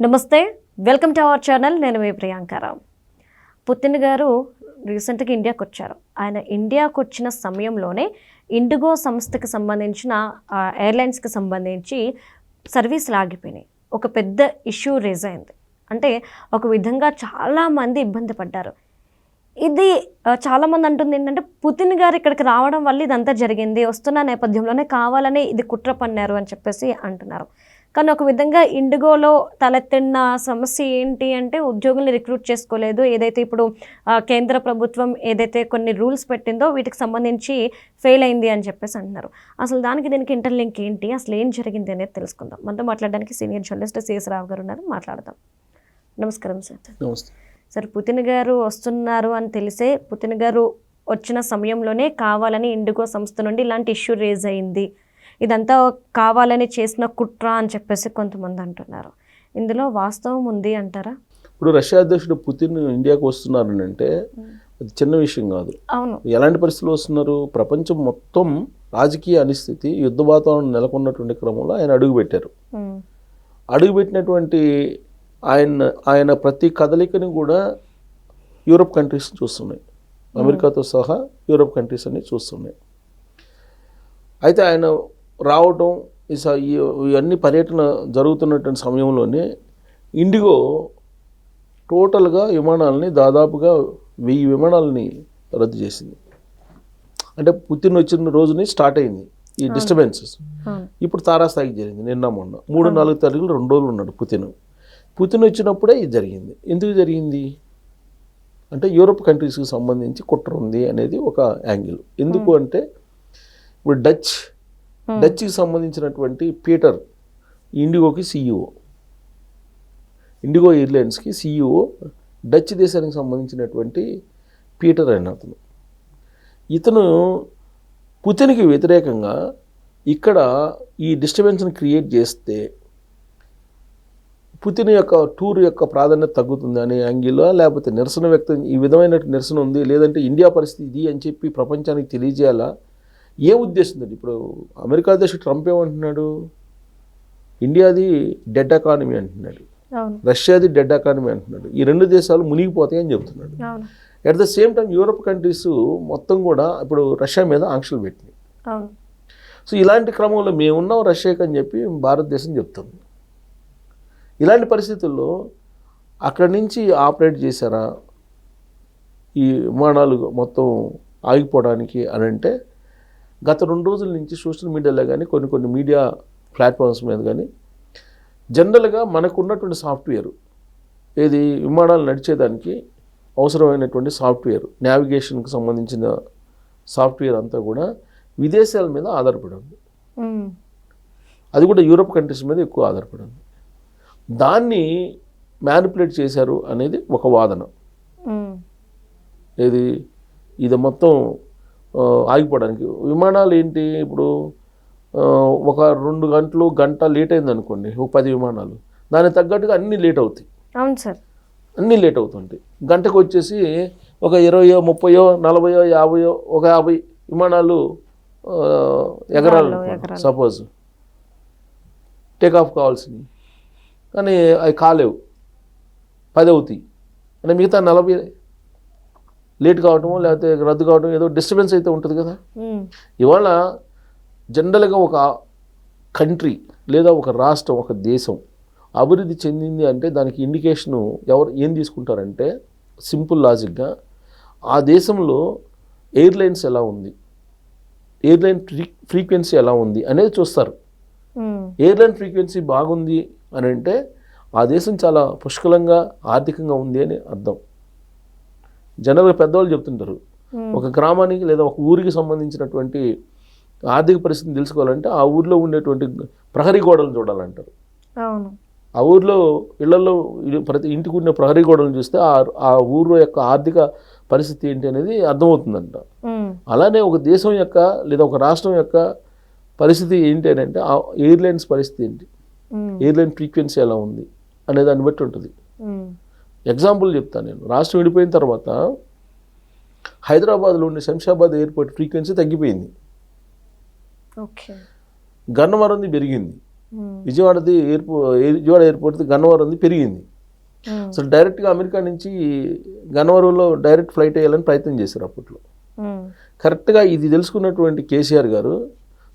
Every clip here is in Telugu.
నమస్తే, వెల్కమ్ టు అవర్ ఛానల్. నేను మీ ప్రియాంకారావు. పుతిన్ గారు రీసెంట్గా ఇండియాకి వచ్చారు. ఆయన ఇండియాకు వచ్చిన సమయంలోనే ఇండిగో సంస్థకి సంబంధించిన ఎయిర్లైన్స్కి సంబంధించి సర్వీసులు ఆగిపోయినాయి. ఒక పెద్ద ఇష్యూ రేజ్ అయింది. అంటే ఒక విధంగా చాలామంది ఇబ్బంది పడ్డారు. ఇది చాలామంది అంటుంది ఏంటంటే పుతిన్ గారు ఇక్కడికి రావడం వల్ల ఇదంతా జరిగింది, వస్తున్న నేపథ్యంలోనే కావాలని ఇది కుట్ర పన్నారు అని చెప్పేసి అంటున్నారు. కానీ ఒక విధంగా ఇండిగోలో తలెత్తిన సమస్య ఏంటి అంటే ఉద్యోగుల్ని రిక్రూట్ చేసుకోలేదు. ఏదైతే ఇప్పుడు కేంద్ర ప్రభుత్వం ఏదైతే కొన్ని రూల్స్ పెట్టిందో వీటికి సంబంధించి ఫెయిల్ అయింది అని చెప్పేసి అంటున్నారు. అసలు దీనికి ఇంటర్లింక్ ఏంటి, అసలు ఏం జరిగింది అనేది తెలుసుకుందాం. మనతో మాట్లాడడానికి సీనియర్ జర్నలిస్ట్ సిఎస్ రావు గారు ఉన్నారు, మాట్లాడదాం. నమస్కారం సార్. నమస్తే సార్, పుతిన్ గారు వస్తున్నారు అని తెలిసే పుతిన్ గారు వచ్చిన సమయంలోనే కావాలని ఇండిగో సంస్థ నుండి ఇలాంటి ఇష్యూ రేజ్ అయింది, ఇదంతా కావాలని చేసిన కుట్ర అని చెప్పేసి కొంతమంది అంటున్నారు. ఇందులో వాస్తవం ఉంది అంటారా? ఇప్పుడు రష్యా అధ్యక్షుడు పుతిన్ ఇండియాకు వస్తున్నారని అంటే అది చిన్న విషయం కాదు. అవును. ఎలాంటి పరిస్థితులు వస్తున్నారు? ప్రపంచం మొత్తం రాజకీయ అనిస్థితి, యుద్ధ వాతావరణం నెలకొన్నటువంటి క్రమంలో ఆయన అడుగుపెట్టారు. అడుగుపెట్టినటువంటి ఆయన ప్రతి కదలికని కూడా యూరోప్ కంట్రీస్ చూస్తున్నాయి, అమెరికాతో సహా యూరోప్ కంట్రీస్ అన్ని చూస్తున్నాయి. అయితే ఆయన రావటం ఇవన్నీ పర్యటన జరుగుతున్నటువంటి సమయంలోనే ఇండిగో టోటల్గా విమానాలని దాదాపుగా 1000 విమానాలని రద్దు చేసింది. అంటే పుతిన్ వచ్చిన రోజుని స్టార్ట్ అయింది ఈ డిస్టర్బెన్సెస్. ఇప్పుడు తారాస్థాయికి జరిగింది. నిన్న మొన్న 3-4 తారీఖులు 2 రోజులు ఉన్నాడు పుతిన్ వచ్చినప్పుడే ఇది జరిగింది. ఎందుకు జరిగింది అంటే యూరోప్ కంట్రీస్కి సంబంధించి కుట్ర ఉంది అనేది ఒక యాంగిల్. ఎందుకు అంటే ఇప్పుడు డచ్కి సంబంధించినటువంటి పీటర్ ఇండిగోకి CEO, ఇండిగో ఎయిర్లైన్స్కి CEO డచ్ దేశానికి సంబంధించినటువంటి పీటర్ అయిన ఇతను పుతిన్కి వ్యతిరేకంగా ఇక్కడ ఈ డిస్టర్బెన్స్ని క్రియేట్ చేస్తే పుతిన్ యొక్క టూర్ యొక్క ప్రాధాన్యత తగ్గుతుంది అనే యాంగిల్లో, లేకపోతే నిరసన వ్యక్తం ఈ విధమైన నిరసన ఉంది, లేదంటే ఇండియా పరిస్థితి ఇది అని చెప్పి ప్రపంచానికి తెలియజేయాలా, ఏ ఉద్దేశం? ఇప్పుడు అమెరికా అధ్యక్షుడు ట్రంప్ ఏమంటున్నాడు? ఇండియాది డెడ్ ఎకానమీ అంటున్నాడు, రష్యాది డెడ్ ఎకానమీ అంటున్నాడు. ఈ 2 దేశాలు మునిగిపోతాయని చెప్తున్నాడు. At the same time Europe countries మొత్తం కూడా ఇప్పుడు రష్యా మీద ఆంక్షలు పెట్టినాయి. సో ఇలాంటి క్రమంలో మేమున్నాం రష్యాకి అని చెప్పి భారతదేశం చెప్తుంది. ఇలాంటి పరిస్థితుల్లో అక్కడి నుంచి ఆపరేట్ చేశారా ఈ విమానాలు మొత్తం ఆగిపోవడానికి అని అంటే, గత 2 రోజుల నుంచి సోషల్ మీడియాలో కానీ కొన్ని మీడియా ప్లాట్ఫామ్స్ మీద కానీ జనరల్గా మనకున్నటువంటి సాఫ్ట్వేర్ ఏది విమానాలు నడిచేదానికి అవసరమైనటువంటి సాఫ్ట్వేర్, నావిగేషన్కి సంబంధించిన సాఫ్ట్వేర్ అంతా కూడా విదేశాల మీద ఆధారపడి ఉంది. అది కూడా యూరోప్ కంట్రీస్ మీద ఎక్కువ ఆధారపడి ఉంది. దాన్ని మ్యానిపులేట్ చేశారు అనేది ఒక వాదన. ఇది మొత్తం ఆగిపోవడానికి విమానాలు ఏంటి, ఇప్పుడు ఒక 2 గంటలు గంట లేట్ అయింది అనుకోండి, ఒక 10 విమానాలు, దానికి తగ్గట్టుగా అన్నీ లేట్ అవుతాయి. అవును సార్, అన్నీ లేట్ అవుతుంటాయి. గంటకు వచ్చేసి ఒక 20, 30, 40, 50 ఒక 50 విమానాలు ఎగరాలి సపోజ్, టేక్ ఆఫ్ కావాల్సినవి, కానీ అవి కాలేవు, 10 అవుతాయి. అంటే మిగతా 40 లేట్ కావటము లేకపోతే రద్దు కావటం ఏదో డిస్టర్బెన్స్ అయితే ఉంటుంది కదా. ఇవాళ జనరల్గా ఒక కంట్రీ లేదా ఒక రాష్ట్రం, ఒక దేశం అభివృద్ధి చెందింది అంటే దానికి ఇండికేషను ఏం తీసుకుంటారంటే, సింపుల్ లాజిక్గా ఆ దేశంలో ఎయిర్లైన్స్ ఎలా ఉంది, ఎయిర్లైన్ ఫ్రీక్వెన్సీ ఎలా ఉంది అనేది చూస్తారు. ఎయిర్లైన్ ఫ్రీక్వెన్సీ బాగుంది అని అంటే ఆ దేశం చాలా పుష్కలంగా ఆర్థికంగా ఉంది అని అర్థం. జనరల్గా పెద్దవాళ్ళు చెప్తుంటారు, ఒక గ్రామానికి లేదా ఒక ఊరికి సంబంధించినటువంటి ఆర్థిక పరిస్థితిని తెలుసుకోవాలంటే ఆ ఊర్లో ఉండేటువంటి ప్రహరీ గోడలు చూడాలంటారు. ఆ ఊర్లో ఇళ్లలో ప్రతి ఇంటికి ఉన్న ప్రహరీ గోడలను చూస్తే ఆ ఊరు యొక్క ఆర్థిక పరిస్థితి ఏంటి అనేది అర్థమవుతుందంట. అలానే ఒక దేశం యొక్క లేదా ఒక రాష్ట్రం యొక్క పరిస్థితి ఏంటి అని అంటే ఆ ఎయిర్లైన్స్ పరిస్థితి ఏంటి, ఎయిర్లైన్ ఫ్రీక్వెన్సీ ఎలా ఉంది అనే దాన్ని బట్టి ఉంటుంది. ఎగ్జాంపుల్ చెప్తాను నేను. రాష్ట్రం విడిపోయిన తర్వాత హైదరాబాద్లో ఉండే శంషాబాద్ ఎయిర్పోర్ట్ ఫ్రీక్వెన్సీ తగ్గిపోయింది, గన్నవరంది పెరిగింది. విజయవాడ ఎయిర్పోర్ట్ గన్నవరం పెరిగింది. అసలు డైరెక్ట్గా అమెరికా నుంచి గన్నవరంలో డైరెక్ట్ ఫ్లైట్ వేయాలని ప్రయత్నం చేశారు అప్పట్లో. కరెక్ట్గా ఇది తెలుసుకున్నటువంటి కేసీఆర్ గారు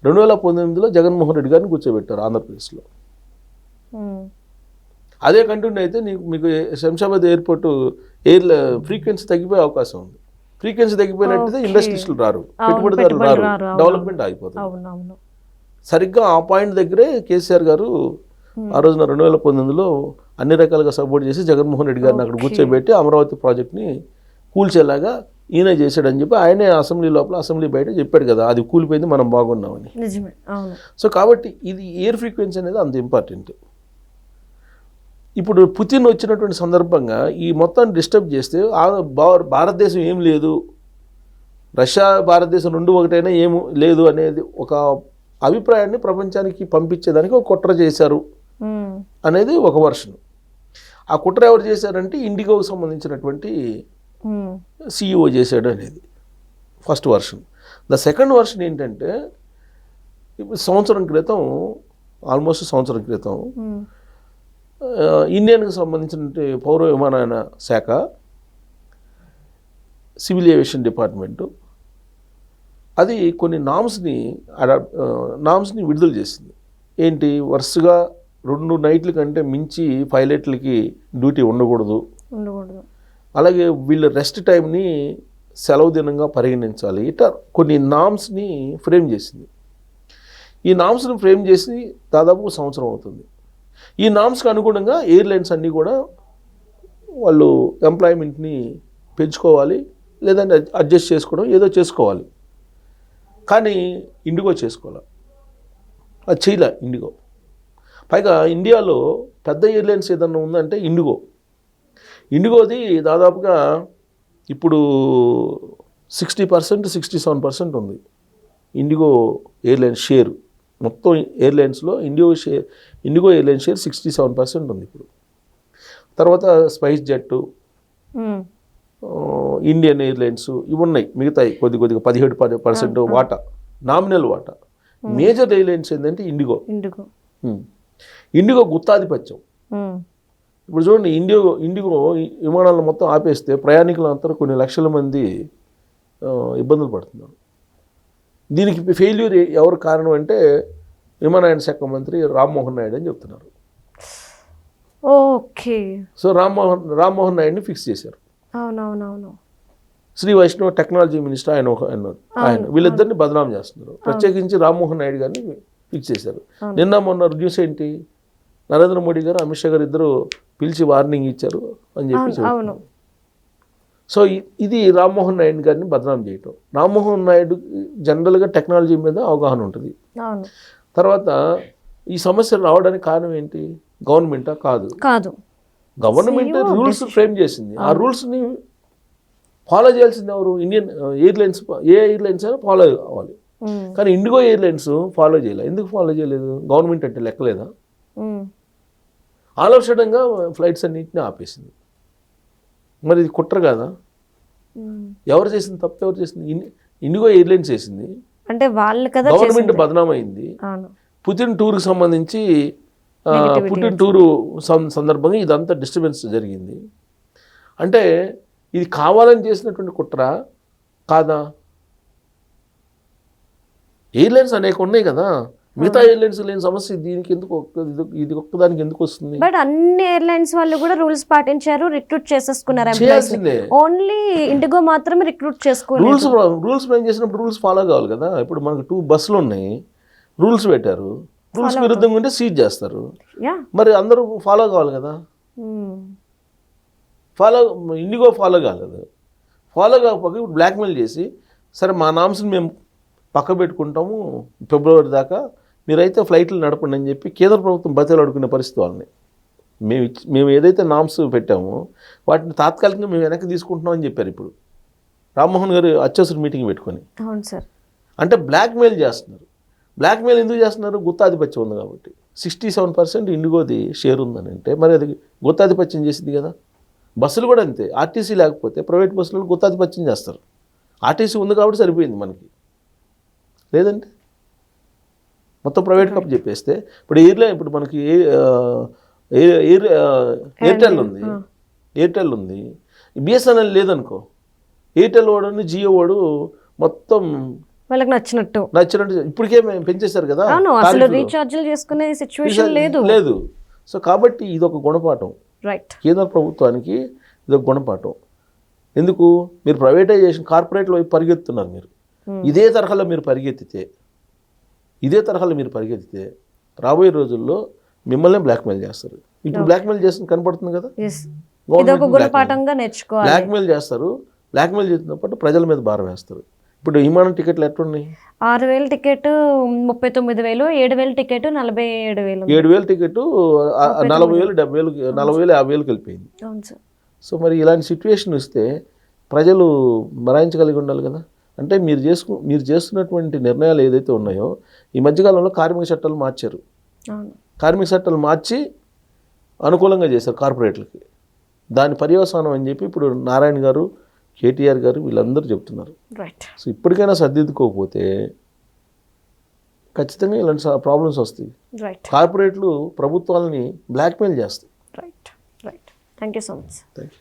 2019లో జగన్మోహన్ రెడ్డి గారిని కూర్చోబెట్టారు ఆంధ్రప్రదేశ్లో. అదే కంటిన్యూ అయితే మీకు శంషాబాద్ ఎయిర్పోర్ట్ ఫ్రీక్వెన్సీ తగ్గిపోయే అవకాశం ఉంది. ఫ్రీక్వెన్సీ తగ్గిపోయినట్టయితే ఇండస్ట్రీస్టులు రారు, పెట్టుబడిదారులు రారు, డెవలప్మెంట్ ఆగిపోతుంది. సరిగ్గా ఆ పాయింట్ దగ్గరే కేసీఆర్ గారు ఆ రోజున 2019లో అన్ని రకాలుగా సపోర్ట్ చేసి జగన్మోహన్ రెడ్డి గారిని అక్కడ కూర్చోబెట్టి అమరావతి ప్రాజెక్ట్ని కూల్చేలాగా ఈయన చేశాడని చెప్పి ఆయనే అసెంబ్లీ బయట చెప్పాడు కదా, అది కూలిపోయింది మనం బాగున్నామని. సో కాబట్టి ఇది ఎయిర్ ఫ్రీక్వెన్సీ అనేది అంత ఇంపార్టెంట్. ఇప్పుడు పుతిన్ వచ్చినటువంటి సందర్భంగా ఈ మొత్తాన్ని డిస్టర్బ్ చేస్తే భారతదేశం ఏం లేదు, రష్యా భారతదేశం 2 ఒకటైనా ఏం లేదు అనేది ఒక అభిప్రాయాన్ని ప్రపంచానికి పంపించేదానికి ఒక కుట్ర చేశారు అనేది ఒక వర్షన్. ఆ కుట్ర ఎవరు చేశారంటే ఇండిగోకి సంబంధించినటువంటి CEO చేశాడు అనేది first version. The second version ఏంటంటే ఇప్పుడు ఆల్మోస్ట్ సంవత్సరం క్రితం ఇండియన్కి సంబంధించిన పౌర విమానయాన శాఖ సివిల్ ఏవియేషన్ డిపార్ట్మెంటు అది కొన్ని నామ్స్ని విడుదల చేసింది. ఏంటి, వరుసగా 2 నైట్ల కంటే మించి పైలట్లకి డ్యూటీ ఉండకూడదు, అలాగే వీళ్ళ రెస్ట్ టైంని సెలవు దినంగా పరిగణించాలి, ఇట్లా కొన్ని నామ్స్ని ఫ్రేమ్ చేసింది. ఈ నామ్స్ని ఫ్రేమ్ చేసి దాదాపు 1 సంవత్సరం అవుతుంది. ఈ నామ్స్కి అనుగుణంగా ఎయిర్లైన్స్ అన్నీ కూడా వాళ్ళు ఎంప్లాయ్మెంట్ని పెంచుకోవాలి, లేదంటే అడ్జస్ట్ చేసుకోవడం ఏదో చేసుకోవాలి. కానీ ఇండిగో చేసుకోవాలి, అది చేయలే ఇండిగో. పైగా ఇండియాలో పెద్ద ఎయిర్లైన్స్ ఏదన్నా ఉందంటే ఇండిగోది దాదాపుగా ఇప్పుడు 60% 67% ఉంది ఇండిగో ఎయిర్లైన్స్ షేర్. మొత్తం ఎయిర్లైన్స్లో ఇండిగో ఎయిర్లైన్స్ షేర్ 67% ఉంది ఇప్పుడు. తర్వాత స్పైస్ జెట్, ఇండియన్ ఎయిర్లైన్స్ ఇవి ఉన్నాయి, మిగతాయి కొద్దిగా 17% వాటా, నామినల్ వాటా. మేజర్ ఎయిర్లైన్స్ ఏంటంటే ఇండిగో గుత్తాధిపత్యం. ఇప్పుడు చూడండి, ఇండిగో విమానాలను మొత్తం ఆపేస్తే ప్రయాణికులంతా కొన్ని లక్షల మంది ఇబ్బందులు పడుతున్నారు. దీనికి ఫెయిల్యూర్ ఎవరు కారణం అంటే విమానయాన శాఖ మంత్రి రామ్మోహన్ నాయుడు అని చెప్తున్నారు. ఓకే. సో రామ్మోహన్ నాయుడిని ఫిక్స్ చేశారు. అవునవునవును. శ్రీ వైష్ణవ్ టెక్నాలజీ మినిస్టర్ ఆయన వీళ్ళిద్దరిని బదనాం చేస్తున్నారు. ప్రత్యేకించి రామ్మోహన్ నాయుడు గారిని ఫిక్స్ చేశారు. నిన్న మొన్న న్యూస్ ఏంటి, నరేంద్ర మోడీ గారు అమిత్ షా గారు ఇద్దరు పిలిచి వార్నింగ్ ఇచ్చారు అని చెప్పి. సో ఇది రామ్మోహన్ నాయుడు గారిని బదనాం చేయటం. రామ్మోహన్ నాయుడు జనరల్గా టెక్నాలజీ మీద అవగాహన ఉంటుంది. తర్వాత ఈ సమస్యలు రావడానికి కారణం ఏంటి, గవర్నమెంటా? కాదు, గవర్నమెంట్ రూల్స్ ఫ్రేమ్ చేసింది. ఆ రూల్స్ని ఫాలో చేయాల్సింది ఎవరు? Indian airlines. ఏ ఎయిర్లైన్స్ అయినా ఫాలో అవ్వాలి. కానీ ఇండిగో ఎయిర్లైన్స్ ఫాలో చేయలేదు. ఎందుకు ఫాలో చేయలేదు? గవర్నమెంట్ అంటే లెక్కలేదా? ఆలోచనగా ఫ్లైట్స్ అన్నింటినీ ఆపేసింది. మరి ఇది కుట్ర కాదా? ఎవరు చేసింది తప్పు? ఎవరు చేసింది? ఇండిగో ఎయిర్లైన్స్ చేసింది. అంటే వాళ్ళు కదా, గవర్నమెంట్ బదనాం అయింది. పుతిన్ టూర్కి సంబంధించి పుతిన్ టూరు సందర్భంగా ఇదంతా డిస్టర్బెన్స్ జరిగింది. అంటే ఇది కావాలని చేసినటువంటి కుట్ర కాదా? ఎయిర్లైన్స్ అనేక ఉన్నాయి కదా, మిగతా ఎయిర్లైన్స్ లేని సమస్య దీనికి ఎందుకు, ఇది ఒక్కదానికి ఎందుకు వస్తుంది? బట్ అన్ని ఎయిర్లైన్స్ వాళ్ళు కూడా రూల్స్ పాటించారు, రిక్రూట్ చేసేసుకున్నారు. ఓన్లీ ఇండిగో మాత్రమే రిక్రూట్ చేసుకోవాలి. రూల్స్ ఫ్రేమ్ చేసినప్పుడు రూల్స్ ఫాలో కావాలి కదా. ఇప్పుడు మనకు 2 బస్సులు ఉన్నాయి, రూల్స్ పెట్టారు, రూల్స్ విరుద్ధంగా ఉంటే సీజ్ చేస్తారు. మరి అందరూ ఫాలో కావాలి కదా. ఇండిగో ఫాలో కాలేదు. ఫాలో కాకపోతే ఇప్పుడు బ్లాక్మెయిల్ చేసి, సరే మా నామ్స్ని మేము పక్క పెట్టుకుంటాము ఫిబ్రవరి దాకా, మీరైతే ఫ్లైట్లు నడపండి అని చెప్పి కేంద్ర ప్రభుత్వం బతిలు అడుగునే పరిస్థితి వాళ్ళని. మేము ఏదైతే నామ్స్ పెట్టామో వాటిని తాత్కాలికంగా మేము వెనక్కి తీసుకుంటున్నాం అని చెప్పారు. ఇప్పుడు రామ్మోహన్ గారు అత్యవసర మీటింగ్ పెట్టుకొని. అవును సార్. అంటే బ్లాక్మెయిల్ చేస్తున్నారు. బ్లాక్మెయిల్ ఎందుకు చేస్తున్నారు? గుత్తాధిపత్యం ఉంది కాబట్టి. 67% ఇండిగోది షేర్ ఉందని అంటే మరి అది గుత్తాధిపత్యం చేసింది కదా. బస్సులు కూడా అంతే. ఆర్టీసీ లేకపోతే ప్రైవేట్ బస్సులు గుత్తాధిపత్యం చేస్తారు. ఆర్టీసీ ఉంది కాబట్టి సరిపోయింది మనకి. లేదంటే మొత్తం ప్రైవేట్ కప్ చెప్పేస్తే ఇప్పుడు ఇప్పుడు మనకి ఎయిర్టెల్ ఉంది, ఎయిర్టెల్ ఉంది, బిఎస్ఎన్ఎల్ లేదనుకో, ఎయిర్టెల్ వాడు జియో వాడు మొత్తం వాళ్ళకి నచ్చినట్టు ఇప్పటికే పెంచేశారు కదా, అసలు రీఛార్జ్లు చేసుకునే సిచ్యువేషన్ లేదు. సో కాబట్టి ఇది ఒక గుణపాఠం, రైట్, కేంద్ర ప్రభుత్వానికి ఇది ఒక గుణపాఠం. ఎందుకు మీరు ప్రైవేటైజేషన్ కార్పొరేట్లో వైపు పరిగెత్తున్నారు, మీరు ఇదే తరహాలో మీరు పరిగెత్తితే రాబోయే రోజుల్లో మిమ్మల్ని బ్లాక్మెయిల్ చేస్తారు. ఇప్పుడు బ్లాక్మెయిల్ చేస్తుంది కనపడుతుంది కదా, బ్లాక్మెయిల్ చేస్తారు. బ్లాక్మెయిల్ చేసినప్పుడు ప్రజల మీద భారం వేస్తారు. ఇప్పుడు విమానం టికెట్లు ఎట్లున్నాయి? 6,000 టికెట్ 39,000, 7,000 టికెట్ 47,000, 7,000 టికెట్ 40,000, 70,000, 40,000, 50,000 వెళ్ళిపోయింది. సో మరి ఇలాంటి సిచ్యువేషన్ వస్తే ప్రజలు భరాయించగలిగి ఉండాలి కదా. అంటే మీరు చేస్తున్నటువంటి నిర్ణయాలు ఏదైతే ఉన్నాయో, ఈ మధ్యకాలంలో కార్మిక చట్టాలు మార్చారు. కార్మిక చట్టాలు మార్చి అనుకూలంగా చేశారు కార్పొరేట్లకి. దాని పర్యవసానం అని చెప్పి ఇప్పుడు నారాయణ గారు, కేటీఆర్ గారు వీళ్ళందరూ చెప్తున్నారు. సో ఇప్పటికైనా సర్దిద్దుకోకపోతే ఖచ్చితంగా ఇలాంటి ప్రాబ్లమ్స్ వస్తాయి. కార్పొరేట్లు ప్రభుత్వాలని బ్లాక్మెయిల్ చేస్తాయి. Thank you so much. Thank you.